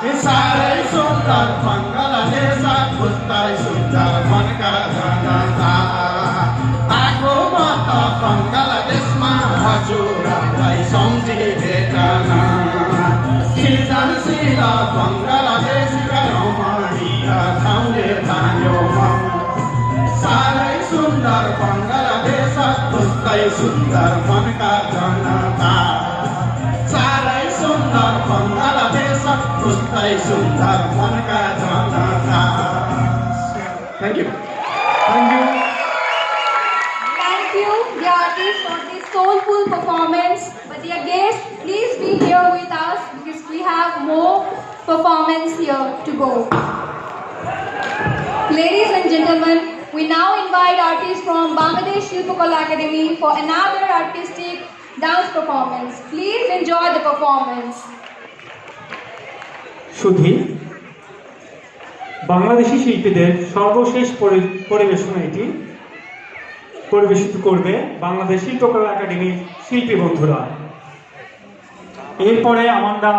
सारै सुन्दर बङ्गलादेश खुट्टै सुन्दर मनका जनता आगो म त बङ्गलादेशमा हजुरलाई सम्झिभेटन सृजनशील बङ्गलादेशका रमणीय ठाउँले जान्यो सारै सुन्दर बङ्गलादेश खुट्टै सुन्दर मनका जनता सारै सुन्दर बङ्गलादेश खुट्टै सुन्दर मनका जनता। Thank you. Thank you. Thank you, dear artists, for this soulful performance. But dear guests, please be here with us because we have more performance here to go. Ladies and gentlemen, we now invite artists from Bangladesh Shilpakala Academy for another artistic dance performance. Please enjoy the performance. সুধী বাংলাদেশি শিল্পীদের সর্বশেষ পরিবেশনা এটি পরিবেশিত করবে বাংলাদেশ শিল্পকলা একাডেমির শিল্পী বন্ধুরা। এরপরে আমরা